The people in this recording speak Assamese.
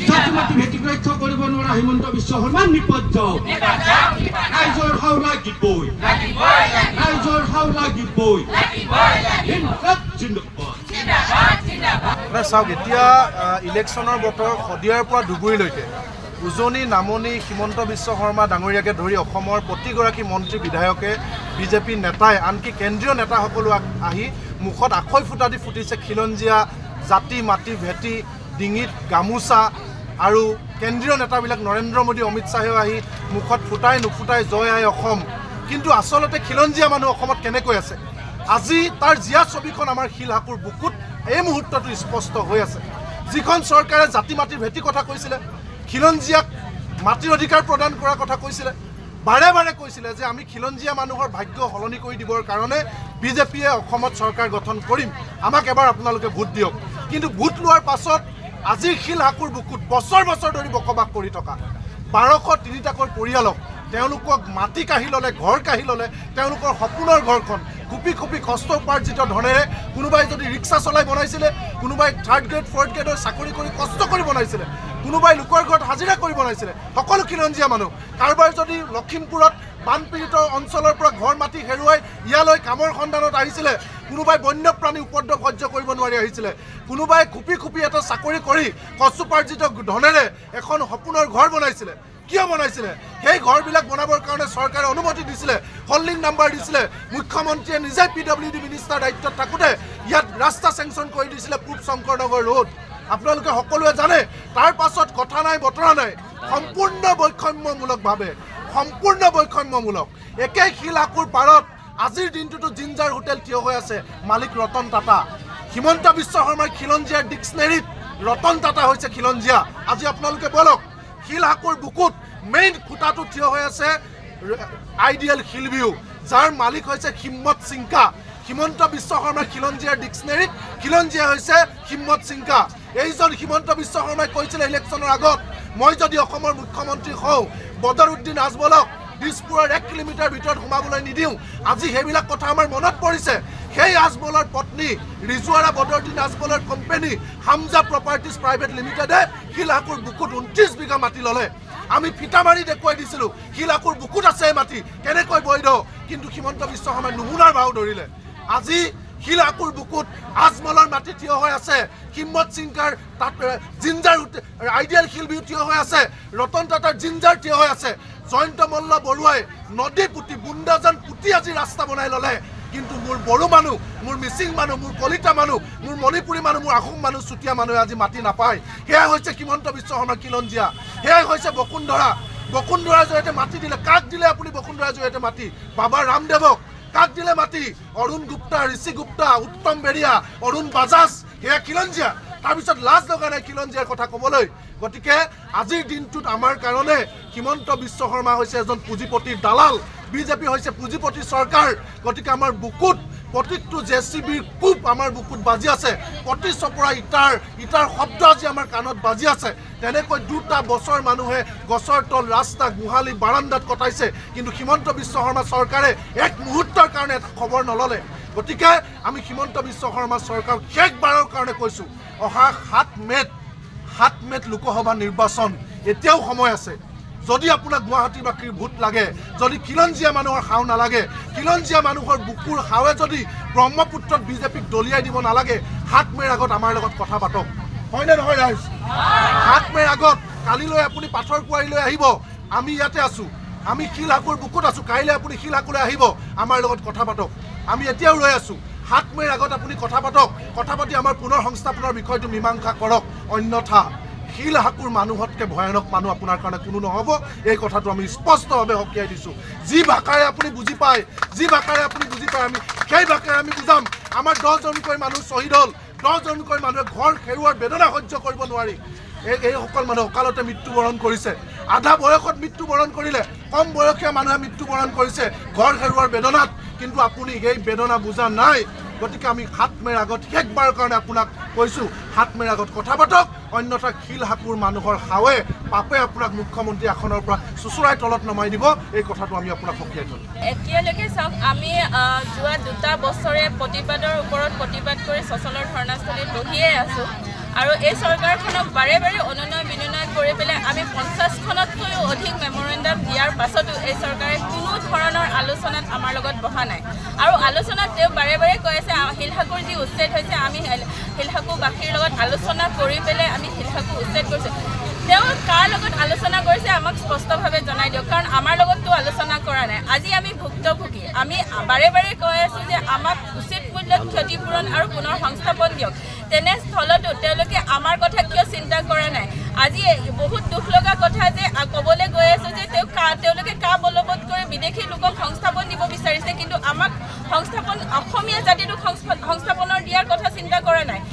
জাতি মাটি ভেটিক ৰক্ষা কৰিব নোৱাৰা হিমন্ত বিশ্ব শৰ্মা নিপদ যাওক ৰাইজৰ হাও লাগিবই ৰাইজৰ হাও লাগিবই ইনকলাব জিন্দাবাদ চাওক এতিয়া ইলেকশ্যনৰ বতৰ শদিয়াৰ পৰা ধুবুৰীলৈকে উজনি নামনি হিমন্ত বিশ্ব শৰ্মা ডাঙৰীয়াকে ধৰি অসমৰ প্ৰতিগৰাকী মন্ত্ৰী বিধায়কে বিজেপি নেতাই আনকি কেন্দ্ৰীয় নেতাসকলো আহি মুখত আখৈ ফুটা দি ফুটিছে খিলঞ্জীয়া জাতি মাটি ভেটি ডিঙিত গামোচা আৰু কেন্দ্ৰীয় নেতাবিলাক নৰেন্দ্ৰ মোদী অমিত শ্বাহেও আহি মুখত ফুটাই নুফুটাই জয় আই অসম কিন্তু আচলতে খিলঞ্জীয়া মানুহ অসমত কেনেকৈ আছে আজি তাৰ জীয়া ছবিখন আমাৰ শিলহাকুৰ বুকুত এই মুহূৰ্তটো স্পষ্ট হৈ আছে যিখন চৰকাৰে জাতি মাটিৰ ভেটি কথা কৈছিলে খিলঞ্জীয়াক মাটিৰ অধিকাৰ প্ৰদান কৰাৰ কথা কৈছিলে বাৰে বাৰে কৈছিলে যে আমি খিলঞ্জীয়া মানুহৰ ভাগ্য সলনি কৰি দিবৰ কাৰণে বিজেপিয়ে অসমত চৰকাৰ গঠন কৰিম আমাক এবাৰ আপোনালোকে ভোট দিয়ক কিন্তু ভোট লোৱাৰ পাছত আজিৰ শিলহাকুৰ বুকুত বছৰ বছৰ ধৰি বসবাস কৰি থকা 1203টাকৈ পৰিয়ালক তেওঁলোকক মাটি কাঢ়ি ল'লে ঘৰ কাঢ়ি ল'লে তেওঁলোকৰ সপোনৰ ঘৰখন খুপি খুপি কষ্ট উপাৰ্জিত ধনেৰে কোনোবাই যদি ৰিক্সা চলাই বনাইছিলে কোনোবাই 3rd গ্ৰেড 4th গ্ৰেডৰ চাকৰি কৰি কষ্ট কৰি বনাইছিলে কোনোবাই লোকৰ ঘৰত হাজিৰা কৰি বনাইছিলে সকলো খিলঞ্জীয়া মানুহ কাৰোবাৰ যদি লখিমপুৰত বানপীড়িত অঞ্চলৰ পৰা ঘৰ মাটি হেৰুৱাই ইয়ালৈ কামৰ সন্ধানত আহিছিলে কোনোবাই বন্যপ্ৰাণী উপদ্ৰৱ সহ্য কৰিব নোৱাৰি আহিছিলে কোনোবাই খুপি খুপি এটা চাকৰি কৰি কষ্ট উপাৰ্জিত ধনেৰে এখন সপোনৰ ঘৰ বনাইছিলে কিয় বনাইছিলে সেই ঘৰবিলাক বনাবৰ কাৰণে চৰকাৰে অনুমতি দিছিলে হল্ডিং নাম্বাৰ দিছিলে মুখ্যমন্ত্ৰীয়ে নিজে PWD মিনিষ্টাৰ দায়িত্বত থাকোঁতে ইয়াত ৰাস্তা চেংচন কৰি দিছিলে পূব শংকৰনগৰ ৰোড আপোনালোকে সকলোৱে জানে তাৰ পাছত কথা নাই বতৰা নাই সম্পূৰ্ণ বৈষম্যমূলক একেই শিলহাকুৰ পাৰত আজিৰ দিনটোতো জিঞ্জাৰ হোটেল থিয় হৈ আছে মালিক ৰতন টাটা হিমন্ত বিশ্ব শৰ্মাৰ খিলঞ্জীয়াৰ ডিক্সনেৰীত ৰতন টাটা হৈছে খিলঞ্জীয়া আজি আপোনালোকে বলক শিলহাকুৰ বুকুত মেইন খুঁটাটো থিয় হৈ আছে আইডিয়েল শিলভিউ যাৰ মালিক হৈছে হিম্মত সিংকা হিমন্ত বিশ্ব শৰ্মাৰ খিলঞ্জীয়াৰ ডিক্সনেৰীত খিলঞ্জীয়া হৈছে হিম্মত সিংকা এইজন হিমন্ত বিশ্ব শৰ্মাই কৈছিলে ইলেকশ্যনৰ আগত মই যদি অসমৰ মুখ্যমন্ত্ৰী হওঁ বদৰুদ্দিন আজমলক দিছপুৰৰ 1 কিলোমিটাৰ ভিতৰত সোমাবলৈ নিদিওঁ আজি সেইবিলাক কথা আমাৰ মনত পৰিছে সেই আজমলৰ পত্নী ৰিজুৱাৰা বদৰুদ্দিন আজমলৰ কোম্পানী হামজা প্ৰপাৰ্টিজ প্ৰাইভেট লিমিটেডে শিলহাকুৰ বুকুত 29 বিঘা মাটি ল'লে আমি ফিটা মাৰি দেখুৱাই দিছিলোঁ শিলহাকুৰ বুকুত আছে মাটি কেনেকৈ বৈধ কিন্তু হিমন্ত বিশ্ব শৰ্মাই নুমুনাৰ ভাও ধৰিলে আজি শিলহাকুৰ বুকুত আজমলৰ মাটি থিয় হৈ আছে হিম্মত সিংকাৰ তাত জিঞ্জাৰ আইডিয়েল শিলভিউ থিয় হৈ আছে ৰতন টাটাৰ জিঞ্জাৰ থিয় হৈ আছে জয়ন্ত মল্ল বৰুৱাই নদী পুতি বুন্দাজান পুতি আজি ৰাস্তা বনাই ল'লে কিন্তু মোৰ বড়ো মানুহ মোৰ মিচিং মানুহ মোৰ কলিতা মানুহ মোৰ মণিপুৰী মানুহ মোৰ আহোম মানুহ চুতীয়া মানুহে আজি মাটি নাপায় সেয়া হৈছে হিমন্ত বিশ্ব শৰ্মাৰ খিলঞ্জীয়া সেয়াই হৈছে বসুন্ধৰাৰ জৰিয়তে মাটি দিলে কাক দিলে আপুনি বসুন্ধৰাৰ জৰিয়তে মাটি বাবা ৰামদেৱক কাক দিলে মাটি অৰুণ গুপ্তা ঋষি গুপ্তা উত্তম বেৰিয়া অৰুণ বাজাজ সেয়া খিলঞ্জীয়া তাৰপিছত লাজ লগা নাই খিলঞ্জীয়াৰ কথা ক'বলৈ গতিকে আজিৰ দিনটোত আমাৰ কাৰণে হিমন্ত বিশ্ব শৰ্মা হৈছে এজন পুঁজিপতিৰ দালাল বিজেপি হৈছে পুঁজিপতি চৰকাৰ গতিকে আমাৰ বুকুত প্ৰতিটো জেচিবিৰ কোপ আমাৰ বুকুত বাজি আছে প্ৰতি চপৰা ইটাৰ শব্দ আজি আমাৰ কাণত বাজি আছে তেনেকৈ 2টা বছৰ মানুহে গছৰ তল ৰাস্তা গোহালি বাৰান্দাত কটাইছে কিন্তু হিমন্ত বিশ্ব শৰ্মা চৰকাৰে এক মুহূৰ্তৰ কাৰণে এটা খবৰ নললে গতিকে আমি হিমন্ত বিশ্ব শৰ্মা চৰকাৰক শেষবাৰৰ কাৰণে কৈছোঁ অহা 7 মেত লোকসভা নিৰ্বাচন এতিয়াও সময় আছে যদি আপোনাক গুৱাহাটীবাসীৰ ভোট লাগে যদি খিলঞ্জীয়া মানুহৰ হাও নালাগে খিলঞ্জীয়া মানুহৰ বুকুৰ হাৱে যদি ব্ৰহ্মপুত্ৰত বিজেপিক দলিয়াই দিব নালাগে 7 মেৰ আগত আমাৰ লগত কথা পাতক হয়নে নহয় ৰাইজ 7 মেৰ আগত কালিলৈ আপুনি পাথৰ কুঁৱাৰীলৈ আহিব আমি ইয়াতে আছোঁ আমি শিলহাকুৰ বুকুত আছোঁ কাইলৈ আপুনি শিলহাকুলৈ আহিব আমাৰ লগত কথা পাতক আমি এতিয়াও ৰৈ আছোঁ 7 মেৰ আগত আপুনি কথা পাতি আমাৰ পুনৰ সংস্থাপনৰ বিষয়টো মীমাংসা কৰক অন্যথা শিলহাকুৰ মানুহতকৈ ভয়ানক মানুহ আপোনাৰ কাৰণে কোনো নহ'ব এই কথাটো আমি স্পষ্টভাৱে সকীয়াই দিছোঁ যি ভাষাৰে আপুনি বুজি পায় আমি সেই ভাষাৰে আমি বুজাম আমাৰ 10জনকৈ মানুহ শ্বহীদ হ'ল 10জনকৈ মানুহে ঘৰ হেৰুৱাৰ বেদনা সহ্য কৰিব নোৱাৰি এইসকল মানুহ অকালতে মৃত্যুবৰণ কৰিছে আধা বয়সত মৃত্যুবৰণ কৰিলে কম বয়সীয়া মানুহে মৃত্যুবৰণ কৰিছে ঘৰ হেৰুৱাৰ বেদনাত কিন্তু আপুনি এই বেদনা বুজা নাই গতিকে আমি 7 মেৰ আগত শেষবাৰৰ কাৰণে আপোনাক কৈছোঁ 7 মেৰ আগত কথা পাতক অন্যথা শিলহাকুৰ মানুহৰ হাৱে পাপে আপোনাক মুখ্যমন্ত্ৰী আসনৰ পৰা চুচুৰাই তলত নমাই দিব এই কথাটো আমি আপোনাক সকীয়াই দিওঁ এতিয়ালৈকে চাওক আমি যোৱা 2টা বছৰে প্ৰতিবাদৰ ওপৰত প্ৰতিবাদ কৰি সচলৰ ধৰ্ণাস্থলীত বহিয়ে আছোঁ আৰু এই চৰকাৰখনক বাৰে বাৰে অনুনয় বিনয় পাছতো এই চৰকাৰে কোনো ধৰণৰ আলোচনাত আমাৰ লগত বহা নাই আৰু আলোচনাত তেওঁ বাৰে বাৰে কৈ আছে শিলশাকুৰ যি উচ্ছেদ হৈছে আমি শিলশাকুৰবাসীৰ লগত আলোচনা কৰি পেলাই আমি শিলশাকুৰ উচ্ছেদ কৰিছোঁ তেওঁ কাৰ লগত আলোচনা কৰিছে আমাক স্পষ্টভাৱে জনাই দিয়ক কাৰণ আমাৰ লগততো আলোচনা কৰা নাই আজি আমি ভুক্তভোগী আমি বাৰে বাৰে কৈ আছোঁ যে আমাক উচিত মূল্যত ক্ষতিপূৰণ আৰু পুনৰ সংস্থাপন দিয়ক তেনেস্থলতো তেওঁলোকে আমাৰ কথা কিয় চিন্তা কৰা নাই আজি বহুত